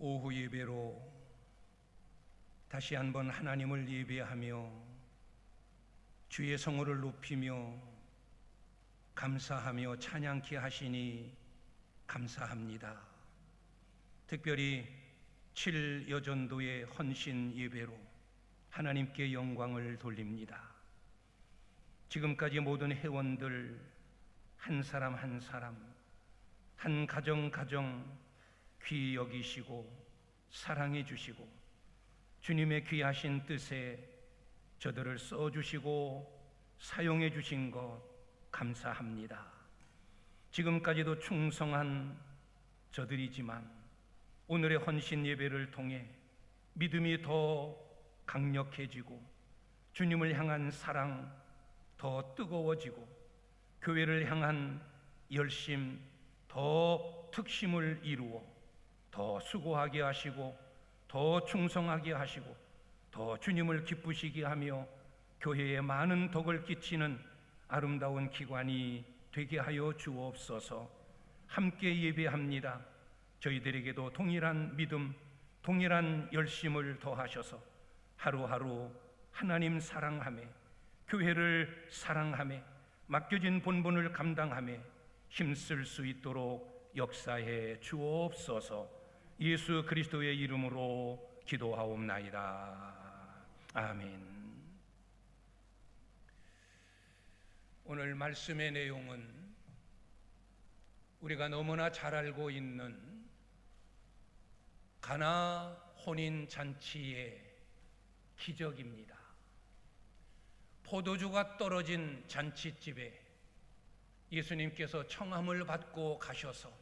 오후 예배로 다시 한번 하나님을 예배하며 주의 성호를 높이며 감사하며 찬양케 하시니 감사합니다. 특별히 7여전도의 헌신 예배로 하나님께 영광을 돌립니다. 지금까지 모든 회원들 한 사람 한 사람, 한 가정 귀히 여기시고 사랑해 주시고 주님의 귀하신 뜻에 저들을 써주시고 사용해 주신 것 감사합니다. 지금까지도 충성한 저들이지만 오늘의 헌신 예배를 통해 믿음이 더 강력해지고 주님을 향한 사랑 더 뜨거워지고 교회를 향한 열심 더 특심을 이루어 더 수고하게 하시고 더 충성하게 하시고 더 주님을 기쁘시게 하며 교회에 많은 덕을 끼치는 아름다운 기관이 되게 하여 주옵소서. 함께 예배합니다. 저희들에게도 동일한 믿음, 동일한 열심을 더하셔서 하루하루 하나님 사랑하며 교회를 사랑하며 맡겨진 본분을 감당하며 힘쓸 수 있도록 역사해 주옵소서. 예수 그리스도의 이름으로 기도하옵나이다. 아멘. 오늘 말씀의 내용은 우리가 너무나 잘 알고 있는 가나 혼인 잔치의 기적입니다. 포도주가 떨어진 잔치집에 예수님께서 청함을 받고 가셔서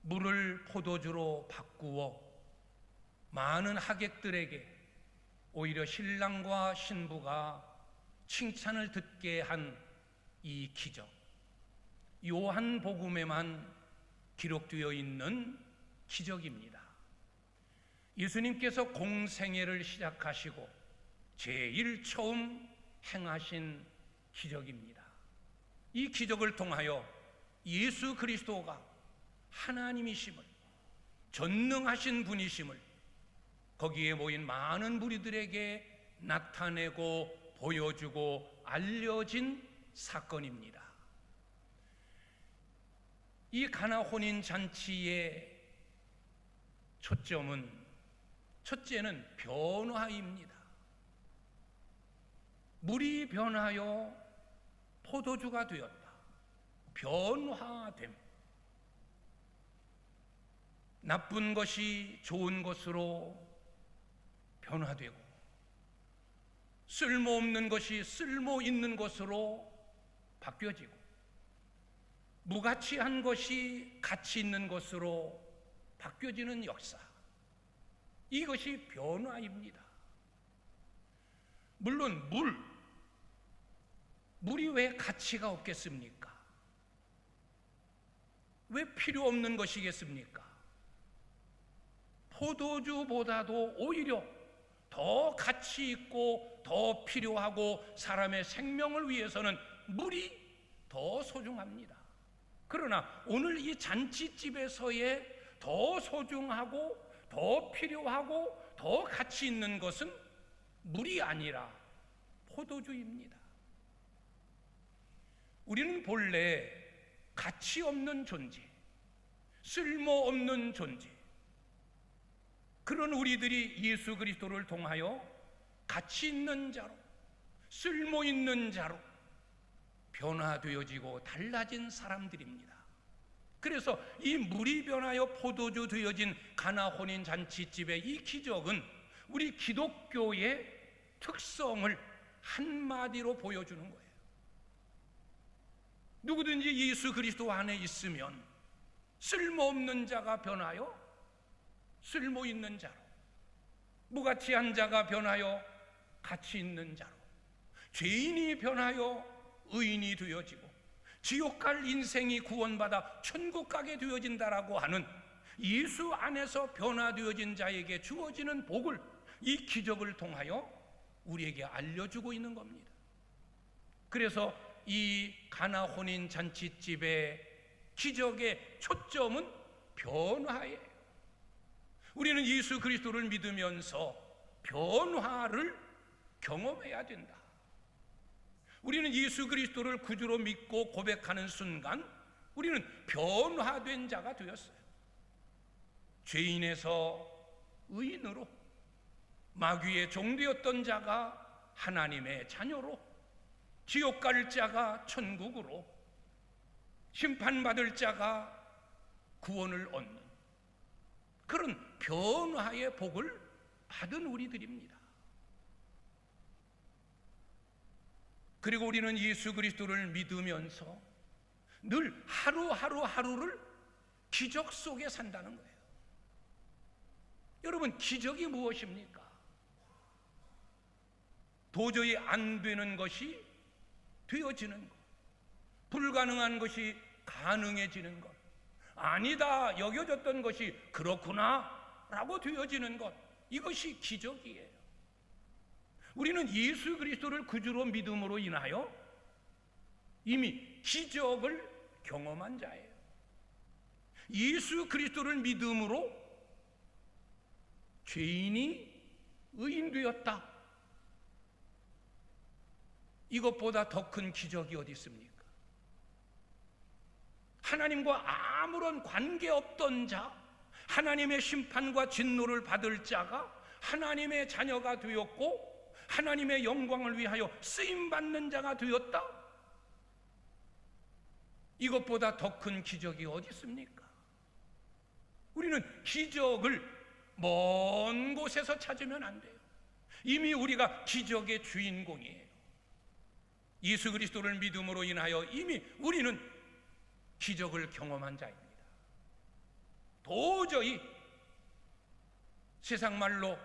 물을 포도주로 바꾸어 많은 하객들에게 오히려 신랑과 신부가 칭찬을 듣게 한 이 기적, 요한복음에만 기록되어 있는 기적입니다. 예수님께서 공생애를 시작하시고 제일 처음 행하신 기적입니다. 이 기적을 통하여 예수 그리스도가 하나님이심을, 전능하신 분이심을 거기에 모인 많은 무리들에게 나타내고 보여주고 알려진 사건입니다. 이 가나 혼인 잔치의 첫째는 변화입니다. 물이 변하여 포도주가 되었다. 변화됨. 나쁜 것이 좋은 것으로 변화되고 쓸모없는 것이 쓸모 있는 것으로 바뀌어지고 무가치한 것이 가치 있는 것으로 바뀌어지는 역사, 이것이 변화입니다. 물론 물이 왜 가치가 없겠습니까? 왜 필요 없는 것이겠습니까? 포도주보다도 오히려 더 가치 있고 더 필요하고 사람의 생명을 위해서는 물이 더 소중합니다. 그러나 오늘 이 잔치집에서의 더 소중하고 더 필요하고 더 가치 있는 것은 물이 아니라 포도주입니다. 우리는 본래 가치 없는 존재, 쓸모없는 존재, 그런 우리들이 예수 그리스도를 통하여 가치 있는 자로, 쓸모 있는 자로 변화되어지고 달라진 사람들입니다. 그래서 이 물이 변하여 포도주 되어진 가나 혼인 잔치집의 이 기적은 우리 기독교의 특성을 한마디로 보여주는 거예요. 누구든지 예수 그리스도 안에 있으면 쓸모없는 자가 변하여 쓸모 있는 자로, 무가치한 자가 변하여 가치 있는 자로, 죄인이 변하여 의인이 되어지고 지옥 갈 인생이 구원받아 천국 가게 되어진다라고 하는 예수 안에서 변화되어진 자에게 주어지는 복을 이 기적을 통하여 우리에게 알려주고 있는 겁니다. 그래서 이 가나 혼인 잔치집의 기적의 초점은 변화예요. 우리는 예수 그리스도를 믿으면서 변화를 경험해야 된다. 우리는 예수 그리스도를 구주로 믿고 고백하는 순간 우리는 변화된 자가 되었어요. 죄인에서 의인으로, 마귀의 종되었던 자가 하나님의 자녀로, 지옥 갈 자가 천국으로, 심판받을 자가 구원을 얻는 그런 변화의 복을 받은 우리들입니다. 그리고 우리는 예수 그리스도를 믿으면서 늘 하루를 기적 속에 산다는 거예요. 여러분, 기적이 무엇입니까? 도저히 안 되는 것이 되어지는 것, 불가능한 것이 가능해지는 것, 아니다 여겨졌던 것이 그렇구나 라고 되어지는 것, 이것이 기적이에요. 우리는 예수 그리스도를 구주로 믿음으로 인하여 이미 기적을 경험한 자예요. 예수 그리스도를 믿음으로 죄인이 의인되었다. 이것보다 더 큰 기적이 어디 있습니까? 하나님과 아무런 관계없던 자, 하나님의 심판과 진노를 받을 자가 하나님의 자녀가 되었고 하나님의 영광을 위하여 쓰임받는 자가 되었다. 이것보다 더 큰 기적이 어디 있습니까? 우리는 기적을 먼 곳에서 찾으면 안 돼요. 이미 우리가 기적의 주인공이에요. 예수 그리스도를 믿음으로 인하여 이미 우리는 기적을 경험한 자입니다. 도저히 세상 말로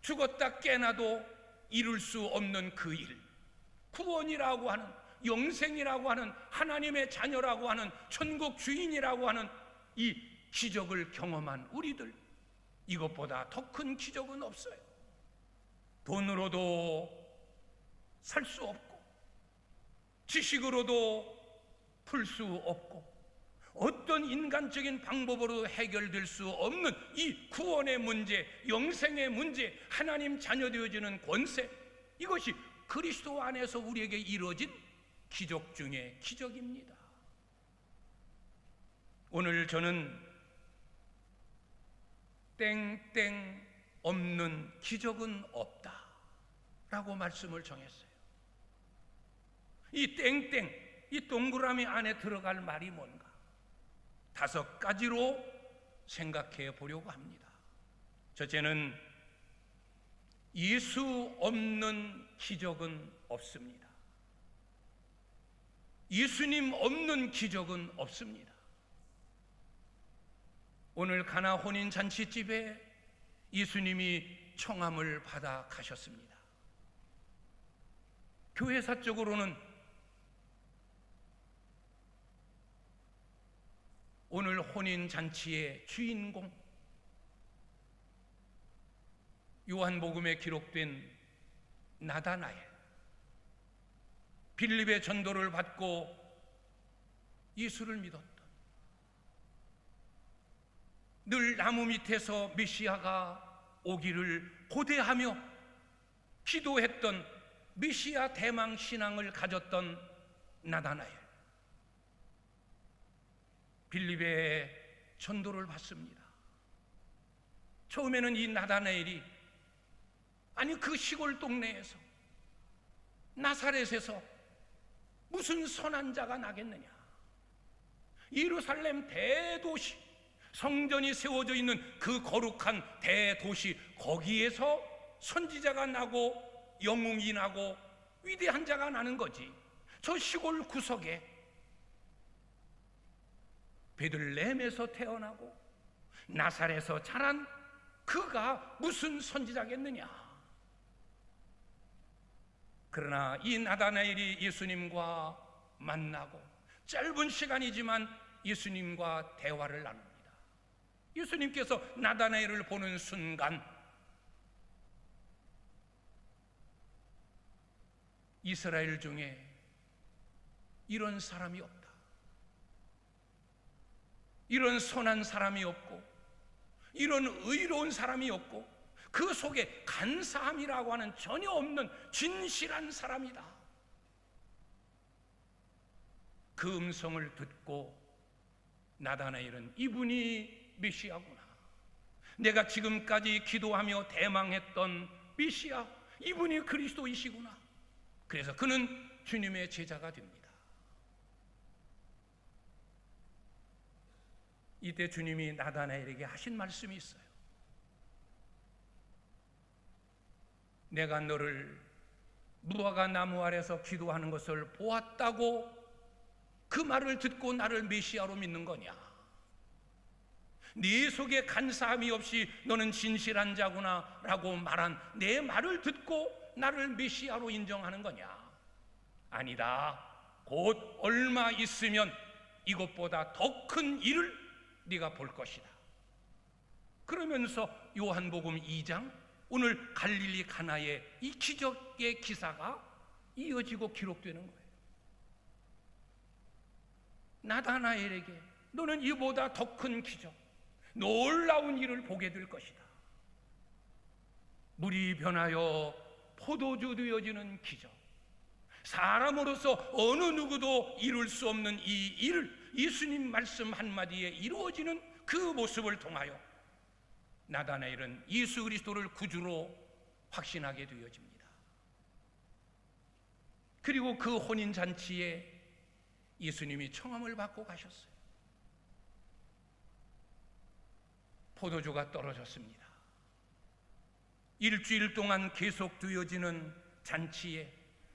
죽었다 깨나도 이룰 수 없는 그 일, 구원이라고 하는, 영생이라고 하는, 하나님의 자녀라고 하는, 천국 주인이라고 하는 이 기적을 경험한 우리들, 이것보다 더 큰 기적은 없어요. 돈으로도 살 수 없고 지식으로도 풀 수 없고 어떤 인간적인 방법으로 해결될 수 없는 이 구원의 문제, 영생의 문제, 하나님 자녀 되어지는 권세, 이것이 그리스도 안에서 우리에게 이루어진 기적 중에 기적입니다. 오늘 저는 땡땡 없는 기적은 없다 라고 말씀을 정했어요. 이 땡땡, 이 동그라미 안에 들어갈 말이 뭔가 5가지로 생각해 보려고 합니다. 첫째는 예수 없는 기적은 없습니다. 예수님 없는 기적은 없습니다. 오늘 가나 혼인 잔치집에 예수님이 청함을 받아 가셨습니다. 교회사적으로는 오늘 혼인 잔치의 주인공, 요한복음에 기록된 나다나엘, 빌립의 전도를 받고 예수를 믿었던, 늘 나무 밑에서 메시아가 오기를 고대하며 기도했던 메시아 대망 신앙을 가졌던 나다나엘, 빌립의 전도를 받습니다. 처음에는 이 나다나엘이 그 시골 동네에서 나사렛에서 무슨 선한 자가 나겠느냐, 예루살렘 대도시, 성전이 세워져 있는 그 거룩한 대도시, 거기에서 선지자가 나고 영웅이 나고 위대한 자가 나는 거지. 저 시골 구석에 베들레헴에서 태어나고 나사렛에서 자란 그가 무슨 선지자겠느냐. 그러나 이 나다나엘이 예수님과 만나고 짧은 시간이지만 예수님과 대화를 나눕니다. 예수님께서 나다나엘을 보는 순간 이스라엘 중에 이런 사람이 없다, 이런 선한 사람이 없고 이런 의로운 사람이 없고 그 속에 간사함이라고 하는 전혀 없는 진실한 사람이다. 그 음성을 듣고 나다나엘은 이분이 메시아구나, 내가 지금까지 기도하며 대망했던 메시아, 이분이 그리스도이시구나. 그래서 그는 주님의 제자가 됩니다. 이때 주님이 나다나엘에게 하신 말씀이 있어요. 내가 너를 무화과 나무 아래서 기도하는 것을 보았다고 그 말을 듣고 나를 메시아로 믿는 거냐? 네 속에 간사함이 없이 너는 진실한 자구나 라고 말한 내 말을 듣고 나를 메시아로 인정하는 거냐? 아니다. 곧 얼마 있으면 이것보다 더 큰 일을 네가 볼 것이다. 그러면서 요한복음 2장, 오늘 갈릴리 가나의 이 기적의 기사가 이어지고 기록되는 거예요. 나다나엘에게 너는 이보다 더 큰 기적, 놀라운 일을 보게 될 것이다. 물이 변하여 포도주 되어지는 기적, 사람으로서 어느 누구도 이룰 수 없는 이 일을 예수님 말씀 한마디에 이루어지는 그 모습을 통하여 나다나엘은 예수 그리스도를 구주로 확신하게 되어집니다. 그리고 그 혼인잔치에 예수님이 청함을 받고 가셨어요. 포도주가 떨어졌습니다. 일주일 동안 계속되어지는 잔치에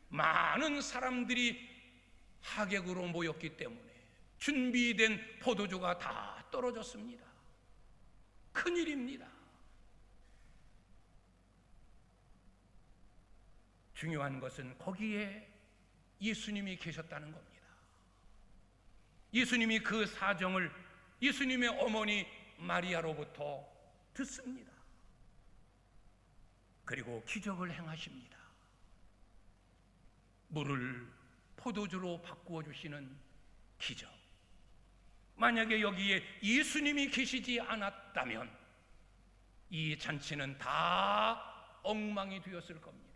많은 사람들이 하객으로 모였기 때문에 준비된 포도주가 다 떨어졌습니다. 큰일입니다. 중요한 것은 거기에 예수님이 계셨다는 겁니다. 예수님이 그 사정을 예수님의 어머니 마리아로부터 듣습니다. 그리고 기적을 행하십니다. 물을 포도주로 바꾸어 주시는 기적. 만약에 여기에 예수님이 계시지 않았다면 이 잔치는 다 엉망이 되었을 겁니다.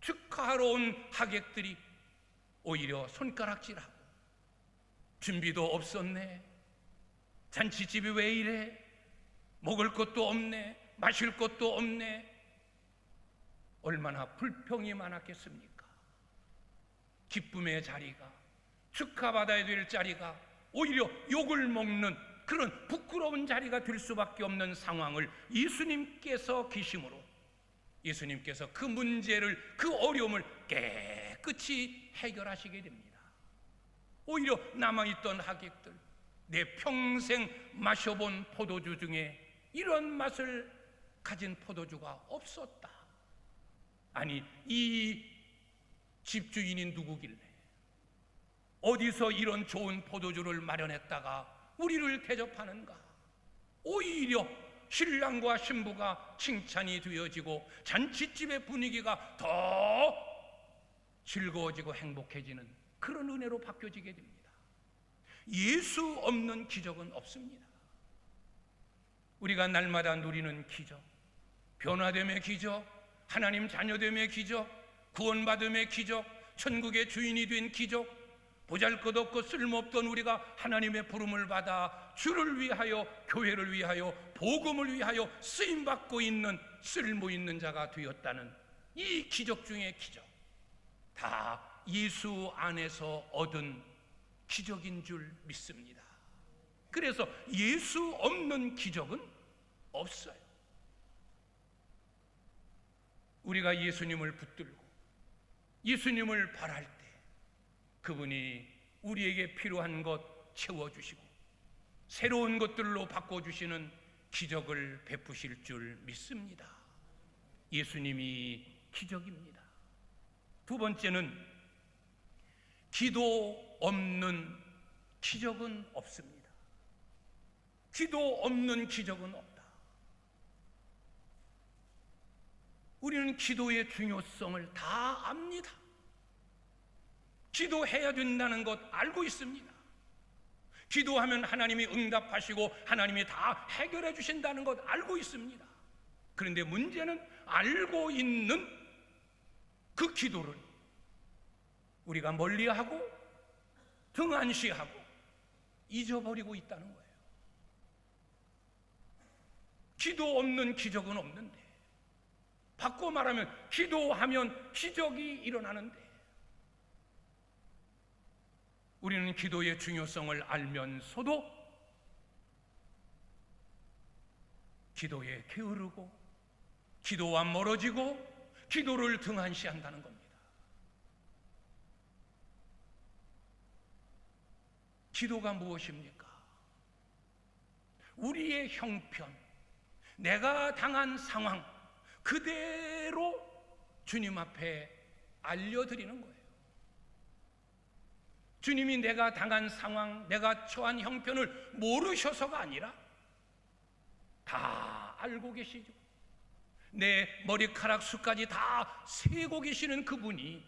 축하하러 온 하객들이 오히려 손가락질하고 준비도 없었네, 잔치집이 왜 이래, 먹을 것도 없네, 마실 것도 없네, 얼마나 불평이 많았겠습니까? 기쁨의 자리가, 축하받아야 될 자리가 오히려 욕을 먹는 그런 부끄러운 자리가 될 수밖에 없는 상황을 예수님께서 계심으로 예수님께서 그 문제를, 그 어려움을 깨끗이 해결하시게 됩니다. 오히려 남아있던 하객들, 내 평생 마셔본 포도주 중에 이런 맛을 가진 포도주가 없었다. 아니, 이 집주인이 누구길래 어디서 이런 좋은 포도주를 마련했다가 우리를 대접하는가? 오히려 신랑과 신부가 칭찬이 되어지고 잔치집의 분위기가 더 즐거워지고 행복해지는 그런 은혜로 바뀌어지게 됩니다. 예수 없는 기적은 없습니다. 우리가 날마다 누리는 기적, 변화됨의 기적, 하나님 자녀됨의 기적, 구원받음의 기적, 천국의 주인이 된 기적, 보잘것없고 쓸모없던 우리가 하나님의 부름을 받아 주를 위하여, 교회를 위하여, 복음을 위하여 쓰임받고 있는 쓸모있는 자가 되었다는 이 기적 중의 기적, 다 예수 안에서 얻은 기적인 줄 믿습니다. 그래서 예수 없는 기적은 없어요. 우리가 예수님을 붙들고 예수님을 바랄 때 그분이 우리에게 필요한 것 채워주시고 새로운 것들로 바꿔주시는 기적을 베푸실 줄 믿습니다. 예수님이 기적입니다. 두 번째는 기도 없는 기적은 없습니다. 기도 없는 기적은 없다. 우리는 기도의 중요성을 다 압니다. 기도해야 된다는 것 알고 있습니다. 기도하면 하나님이 응답하시고 하나님이 다 해결해 주신다는 것 알고 있습니다. 그런데 문제는 알고 있는 그 기도를 우리가 멀리하고 등한시하고 잊어버리고 있다는 거예요. 기도 없는 기적은 없는데, 바꿔 말하면 기도하면 기적이 일어나는데, 우리는 기도의 중요성을 알면서도 기도에 게으르고 기도와 멀어지고 기도를 등한시한다는 겁니다. 기도가 무엇입니까? 우리의 형편, 내가 당한 상황 그대로 주님 앞에 알려드리는 거예요. 주님이 내가 당한 상황, 내가 처한 형편을 모르셔서가 아니라 다 알고 계시죠. 내 머리카락 수까지 다 세고 계시는 그분이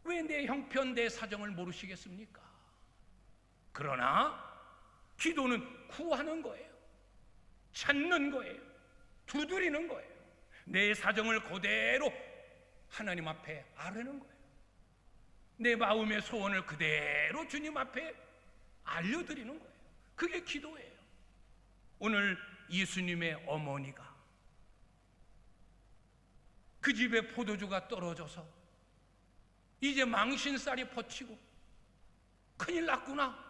왜 내 형편, 내 사정을 모르시겠습니까? 그러나 기도는 구하는 거예요. 찾는 거예요. 두드리는 거예요. 내 사정을 그대로 하나님 앞에 아뢰는 거예요. 내 마음의 소원을 그대로 주님 앞에 알려드리는 거예요. 그게 기도예요. 오늘 예수님의 어머니가 그 집에 포도주가 떨어져서 이제 망신살이 퍼치고 큰일 났구나,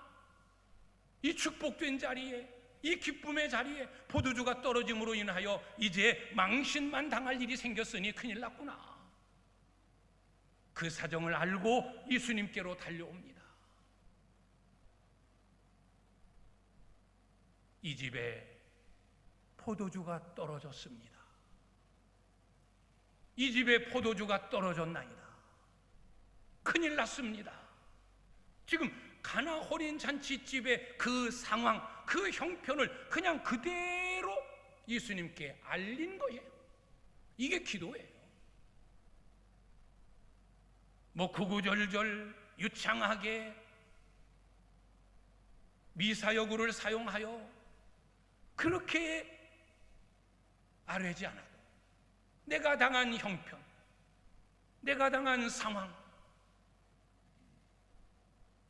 이 축복된 자리에, 이 기쁨의 자리에 포도주가 떨어짐으로 인하여 이제 망신만 당할 일이 생겼으니 큰일 났구나. 그 사정을 알고 예수님께로 달려옵니다. 이 집에 포도주가 떨어졌습니다. 이 집에 포도주가 떨어졌나이다. 큰일 났습니다. 지금 가나 혼인 잔치집의 그 상황, 그 형편을 그냥 그대로 예수님께 알린 거예요. 이게 기도예요. 뭐 구구절절 유창하게 미사여구를 사용하여 그렇게 아뢰지 않아도 내가 당한 형편, 내가 당한 상황,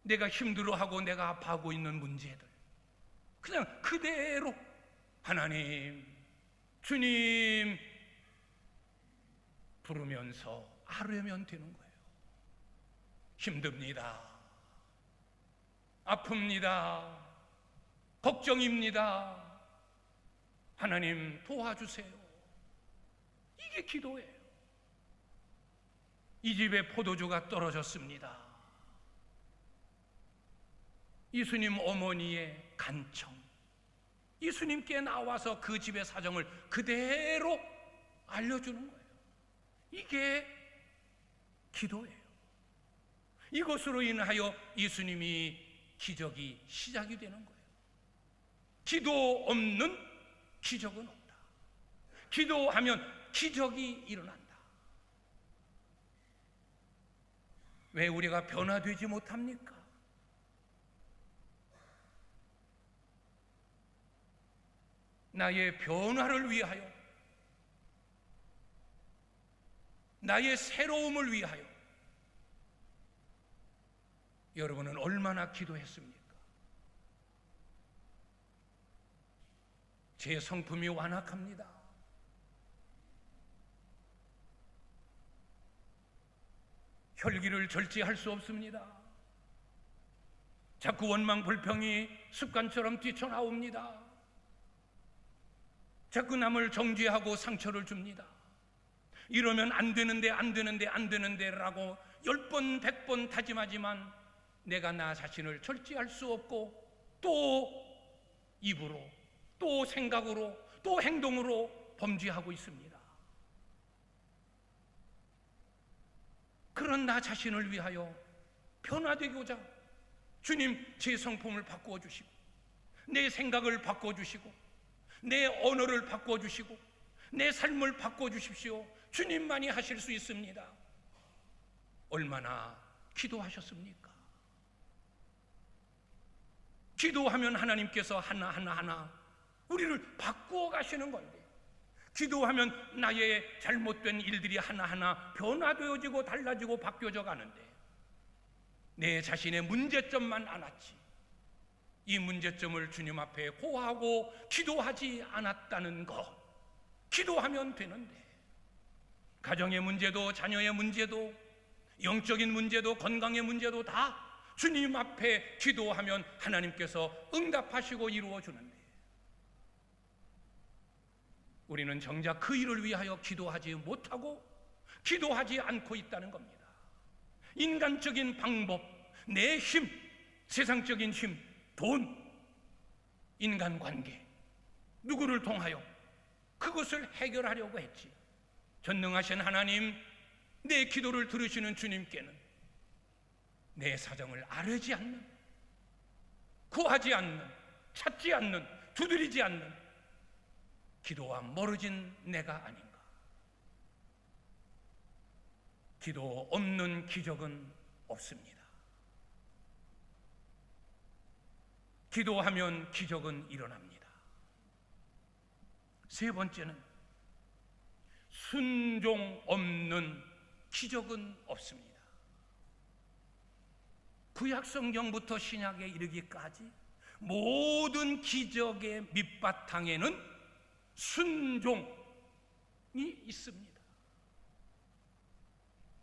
내가 힘들어하고 내가 아파하고 있는 문제들 그냥 그대로 하나님, 주님 부르면서 아뢰면 되는 거예요. 힘듭니다. 아픕니다. 걱정입니다. 하나님 도와주세요. 이게 기도예요. 이 집에 포도주가 떨어졌습니다. 예수님 어머니의 간청, 예수님께 나와서 그 집의 사정을 그대로 알려주는 거예요. 이게 기도예요. 이것으로 인하여 예수님이 기적이 시작이 되는 거예요. 기도 없는 기적은 없다. 기도하면 기적이 일어난다. 왜 우리가 변화되지 못합니까? 나의 변화를 위하여, 나의 새로움을 위하여 여러분은 얼마나 기도했습니까? 제 성품이 완악합니다. 혈기를 절제할 수 없습니다. 자꾸 원망 불평이 습관처럼 뛰쳐나옵니다. 자꾸 남을 정죄하고 상처를 줍니다. 이러면 안 되는데 라고 10번 100번 다짐하지만 내가 나 자신을 절제할 수 없고 또 입으로, 또 생각으로, 또 행동으로 범죄하고 있습니다. 그런 나 자신을 위하여 변화되고자 주님 제 성품을 바꾸어 주시고 내 생각을 바꾸어 주시고 내 언어를 바꾸어 주시고 내 삶을 바꾸어 주십시오. 주님만이 하실 수 있습니다. 얼마나 기도하셨습니까? 기도하면 하나님께서 하나하나 우리를 바꾸어 가시는 건데, 기도하면 나의 잘못된 일들이 하나하나 변화되어지고 달라지고 바뀌어져 가는데, 내 자신의 문제점만 안았지 이 문제점을 주님 앞에 고하고 기도하지 않았다는 거. 기도하면 되는데, 가정의 문제도 자녀의 문제도 영적인 문제도 건강의 문제도 다 주님 앞에 기도하면 하나님께서 응답하시고 이루어 주는데, 우리는 정작 그 일을 위하여 기도하지 못하고 기도하지 않고 있다는 겁니다. 인간적인 방법, 내 힘, 세상적인 힘, 돈, 인간관계, 누구를 통하여 그것을 해결하려고 했지. 전능하신 하나님, 내 기도를 들으시는 주님께는 내 사정을 아뢰지 않는, 구하지 않는, 찾지 않는, 두드리지 않는 기도와 멀어진 내가 아닌가. 기도 없는 기적은 없습니다. 기도하면 기적은 일어납니다. 세 번째는 순종 없는 기적은 없습니다. 구약 성경부터 신약에 이르기까지 모든 기적의 밑바탕에는 순종이 있습니다.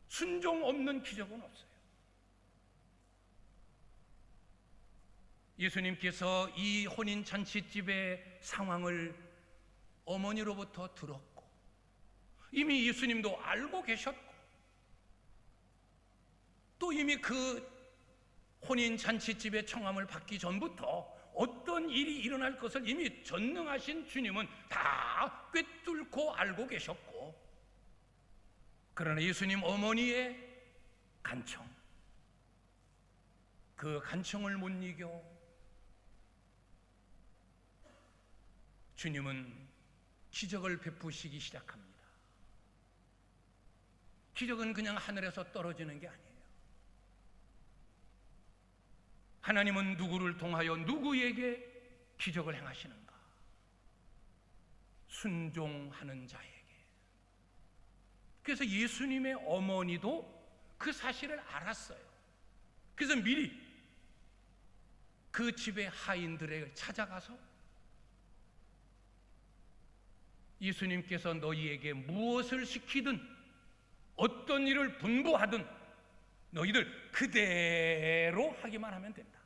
순종 없는 기적은 없어요. 예수님께서 이 혼인잔치집의 상황을 어머니로부터 들었고, 이미 예수님도 알고 계셨고, 또 이미 그 혼인잔치집의 청함을 받기 전부터 어떤 일이 일어날 것을 이미 전능하신 주님은 다 꿰뚫고 알고 계셨고, 그러나 예수님 어머니의 간청, 그 간청을 못 이겨 주님은 기적을 베푸시기 시작합니다. 기적은 그냥 하늘에서 떨어지는 게 아니에요. 하나님은 누구를 통하여 누구에게 기적을 행하시는가? 순종하는 자에게. 그래서 예수님의 어머니도 그 사실을 알았어요. 그래서 미리 그 집의 하인들을 찾아가서 예수님께서 너희에게 무엇을 시키든 어떤 일을 분부하든 너희들 그대로 하기만 하면 된다.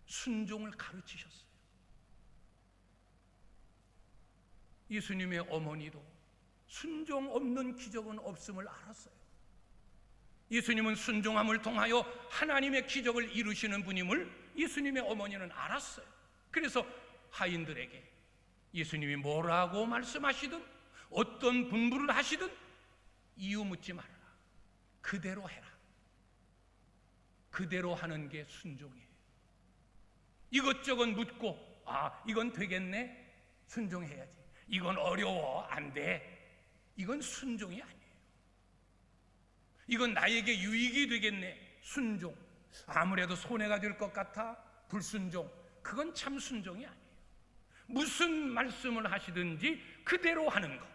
순종을 가르치셨어요. 예수님의 어머니도 순종 없는 기적은 없음을 알았어요. 예수님은 순종함을 통하여 하나님의 기적을 이루시는 분임을 예수님의 어머니는 알았어요. 그래서 하인들에게 예수님이 뭐라고 말씀하시든 어떤 분부를 하시든 이유 묻지 말아라. 그대로 해라. 그대로 하는 게 순종이에요. 이것저것 묻고 이건 되겠네? 순종해야지. 이건 어려워. 안 돼. 이건 순종이 아니에요. 이건 나에게 유익이 되겠네. 순종. 아무래도 손해가 될 것 같아. 불순종. 그건 참 순종이 아니에요. 무슨 말씀을 하시든지 그대로 하는 것,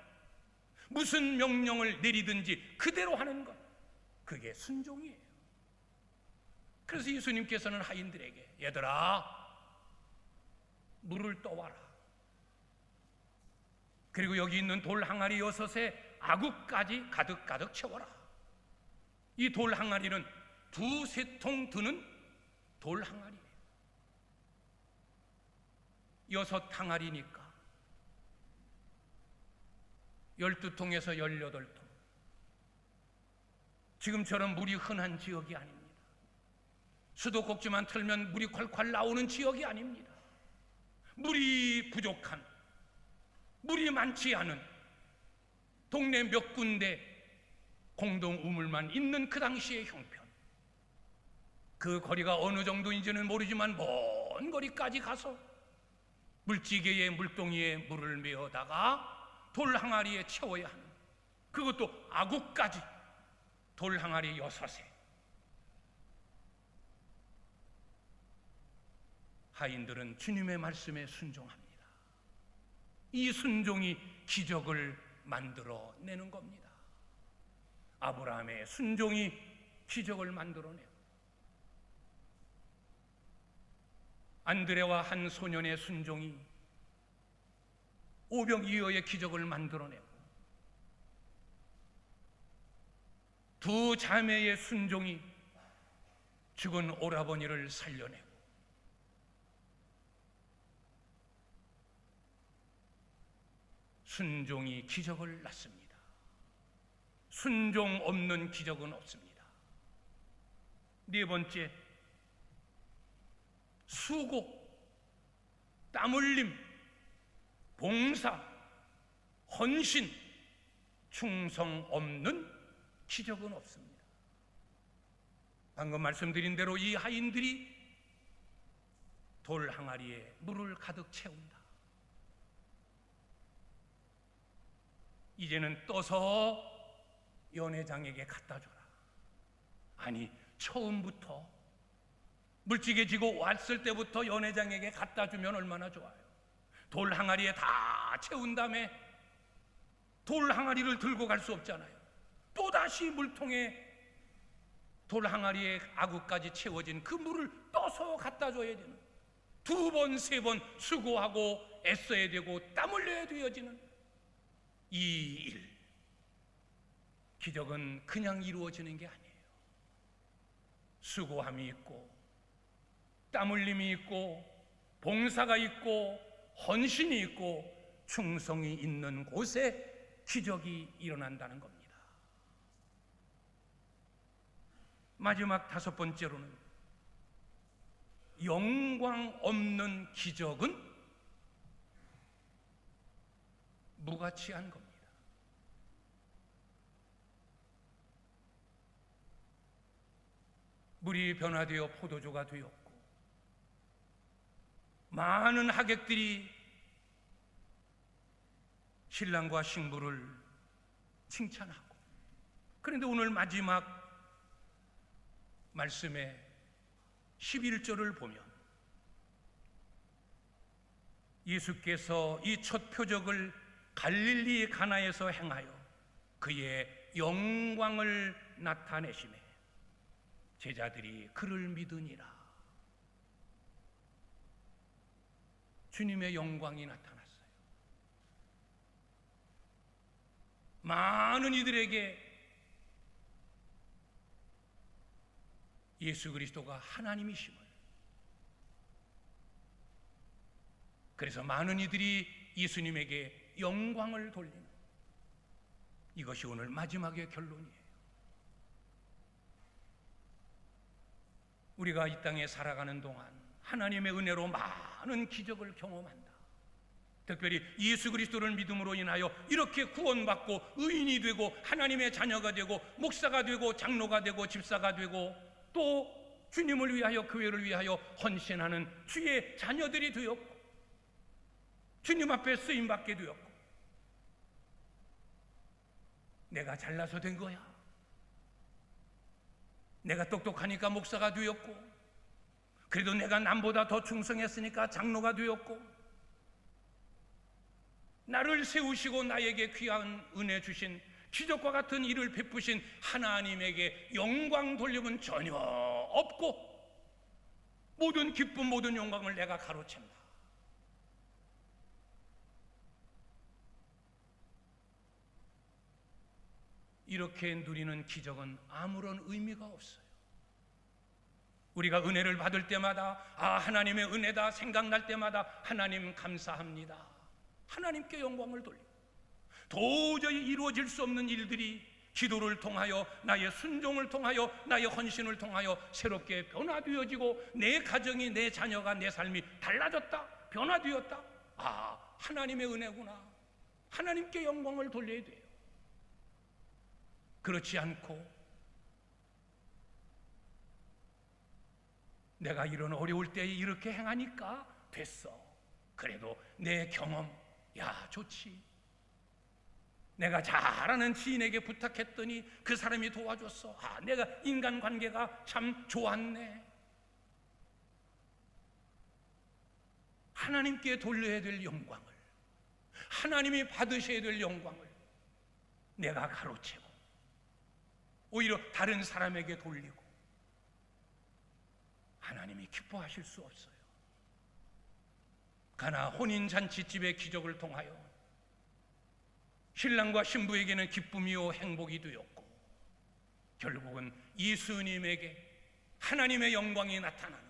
무슨 명령을 내리든지 그대로 하는 것, 그게 순종이에요. 그래서 예수님께서는 하인들에게 얘들아 물을 떠와라. 그리고 여기 있는 돌 항아리 6에 아구까지 가득가득 채워라. 이 돌 항아리는 2-3통 드는 돌 항아리예요. 6 항아리니까 12통에서 18통. 지금처럼 물이 흔한 지역이 아닙니다. 수도꼭지만 틀면 물이 콸콸 나오는 지역이 아닙니다. 물이 부족한, 물이 많지 않은 동네 몇 군데 공동 우물만 있는 그 당시의 형편. 그 거리가 어느 정도인지는 모르지만 먼 거리까지 가서 물지개에 물동이에 물을 메어다가 돌 항아리에 채워야 하는, 그것도 아구까지 돌 항아리 6에. 하인들은 주님의 말씀에 순종합니다. 이 순종이 기적을 만들어내는 겁니다. 아브라함의 순종이 기적을 만들어내고, 안드레와 한 소년의 순종이 오병이어의 기적을 만들어내고, 두 자매의 순종이 죽은 오라버니를 살려내고, 순종이 기적을 낳습니다. 순종 없는 기적은 없습니다. 네 번째, 수고, 땀 흘림, 봉사, 헌신, 충성 없는 기적은 없습니다. 방금 말씀드린 대로 이 하인들이 돌 항아리에 물을 가득 채운다. 이제는 떠서 연회장에게 갖다 줘라. 아니, 처음부터 물찌개지고 왔을 때부터 연회장에게 갖다 주면 얼마나 좋아요. 돌 항아리에 다 채운 다음에 돌 항아리를 들고 갈 수 없잖아요. 또다시 물통에 돌 항아리에 아구까지 채워진 그 물을 떠서 갖다 줘야 되는, 두 번, 세 번 수고하고 애써야 되고 땀 흘려야 되어지는 이 일, 기적은 그냥 이루어지는 게 아니에요. 수고함이 있고 땀 흘림이 있고 봉사가 있고 헌신이 있고 충성이 있는 곳에 기적이 일어난다는 겁니다. 마지막 다섯 번째로는 영광 없는 기적은 무가치한 겁니다. 물이 변화되어 포도주가 되었고, 많은 하객들이 신랑과 신부를 칭찬하고, 그런데 오늘 마지막 말씀에 11절을 보면 예수께서 이 첫 표적을 갈릴리 가나에서 행하여 그의 영광을 나타내시매 제자들이 그를 믿으니라. 주님의 영광이 나타났어요. 많은 이들에게 예수 그리스도가 하나님이심을, 그래서 많은 이들이 예수님에게 영광을 돌리는, 이것이 오늘 마지막의 결론이에요. 우리가 이 땅에 살아가는 동안 하나님의 은혜로 많은 기적을 경험한다. 특별히 예수 그리스도를 믿음으로 인하여 이렇게 구원받고 의인이 되고 하나님의 자녀가 되고 목사가 되고 장로가 되고 집사가 되고 또 주님을 위하여 교회를 위하여 헌신하는 주의 자녀들이 되었고 주님 앞에 쓰임받게 되었고, 내가 잘나서 된 거야, 내가 똑똑하니까 목사가 되었고, 그래도 내가 남보다 더 충성했으니까 장로가 되었고, 나를 세우시고 나에게 귀한 은혜 주신, 기적과 같은 일을 베푸신 하나님에게 영광 돌림은 전혀 없고, 모든 기쁨 모든 영광을 내가 가로챈다. 이렇게 누리는 기적은 아무런 의미가 없어요. 우리가 은혜를 받을 때마다 하나님의 은혜다 생각날 때마다 하나님 감사합니다, 하나님께 영광을 돌리고, 도저히 이루어질 수 없는 일들이 기도를 통하여 나의 순종을 통하여 나의 헌신을 통하여 새롭게 변화되어지고 내 가정이, 내 자녀가, 내 삶이 달라졌다, 변화되었다. 하나님의 은혜구나, 하나님께 영광을 돌려야 돼요. 그렇지 않고 내가 이런 어려울 때에 이렇게 행하니까 됐어, 그래도 내 경험, 좋지, 내가 잘 아는 지인에게 부탁했더니 그 사람이 도와줬어, 내가 인간관계가 참 좋았네, 하나님께 돌려야 될 영광을, 하나님이 받으셔야 될 영광을 내가 가로채고 오히려 다른 사람에게 돌리고 하나님이 기뻐하실 수 없어요. 가나 혼인잔치집의 기적을 통하여 신랑과 신부에게는 기쁨이요 행복이 되었고 결국은 예수님에게 하나님의 영광이 나타나는,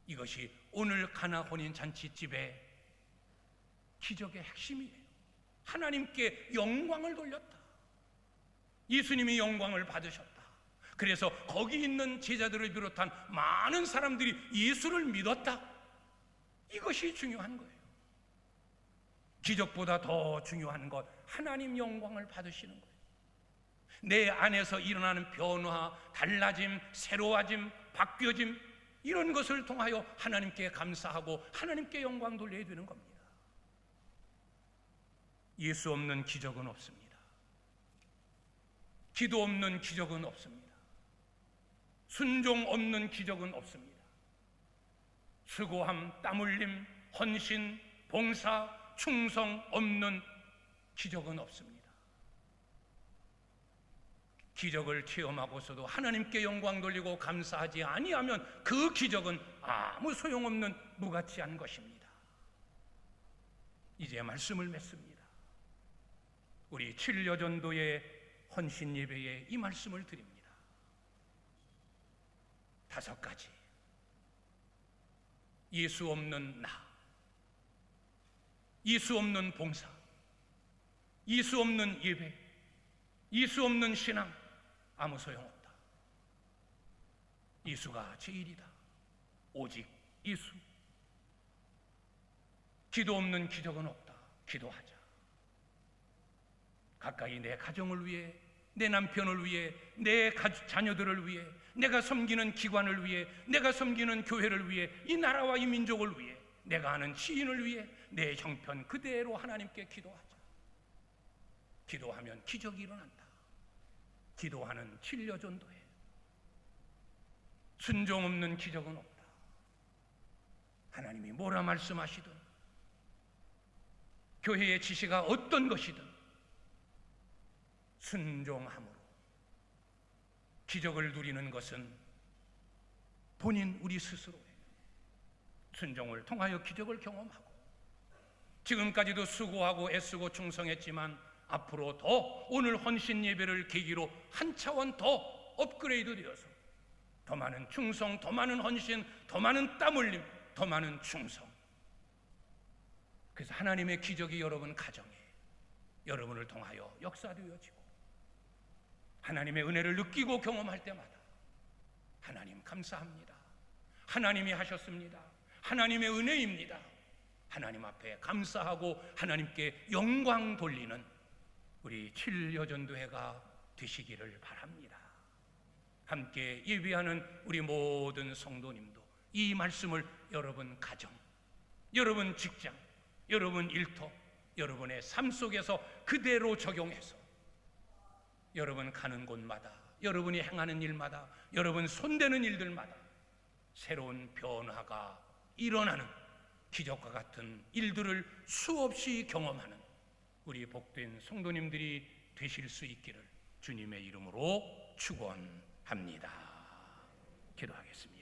이것이 오늘 가나 혼인잔치집의 기적의 핵심이에요. 하나님께 영광을 돌렸다. 예수님이 영광을 받으셨다. 그래서 거기 있는 제자들을 비롯한 많은 사람들이 예수를 믿었다. 이것이 중요한 거예요. 기적보다 더 중요한 것, 하나님 영광을 받으시는 거예요. 내 안에서 일어나는 변화, 달라짐, 새로워짐, 바뀌어짐, 이런 것을 통하여 하나님께 감사하고 하나님께 영광 돌려야 되는 겁니다. 예수 없는 기적은 없습니다. 기도 없는 기적은 없습니다. 순종 없는 기적은 없습니다. 수고함, 땀 흘림, 헌신, 봉사, 충성 없는 기적은 없습니다. 기적을 체험하고서도 하나님께 영광 돌리고 감사하지 아니하면 그 기적은 아무 소용없는 무가치한 것입니다. 이제 말씀을 맺습니다. 우리 7여 전도의 헌신 예배에 이 말씀을 드립니다. 5가지. 예수 없는 나, 예수 없는 봉사, 예수 없는 예배, 예수 없는 신앙, 아무 소용없다. 예수가 제일이다. 오직 예수. 기도 없는 기적은 없다. 기도하자. 가까이 내 가정을 위해, 내 남편을 위해, 내 자녀들을 위해, 내가 섬기는 기관을 위해, 내가 섬기는 교회를 위해, 이 나라와 이 민족을 위해, 내가 아는 지인을 위해 내 형편 그대로 하나님께 기도하자. 기도하면 기적이 일어난다. 기도하는 7여 전도에 순종 없는 기적은 없다. 하나님이 뭐라 말씀하시든, 교회의 지시가 어떤 것이든 순종함으로 기적을 누리는 것은 본인 우리 스스로예요. 순종을 통하여 기적을 경험하고, 지금까지도 수고하고 애쓰고 충성했지만 앞으로 더 오늘 헌신 예배를 계기로 한 차원 더 업그레이드 되어서 더 많은 충성, 더 많은 헌신, 더 많은 땀 흘림, 더 많은 충성. 그래서 하나님의 기적이 여러분 가정에, 여러분을 통하여 역사되어지고 하나님의 은혜를 느끼고 경험할 때마다 하나님 감사합니다. 하나님이 하셨습니다. 하나님의 은혜입니다. 하나님 앞에 감사하고 하나님께 영광 돌리는 우리 7여 전도회가 되시기를 바랍니다. 함께 예배하는 우리 모든 성도님도 이 말씀을 여러분 가정, 여러분 직장, 여러분 일터, 여러분의 삶 속에서 그대로 적용해서 여러분 가는 곳마다, 여러분이 행하는 일마다, 여러분 손대는 일들마다 새로운 변화가 일어나는 기적과 같은 일들을 수없이 경험하는 우리 복된 성도님들이 되실 수 있기를 주님의 이름으로 축원합니다. 기도하겠습니다.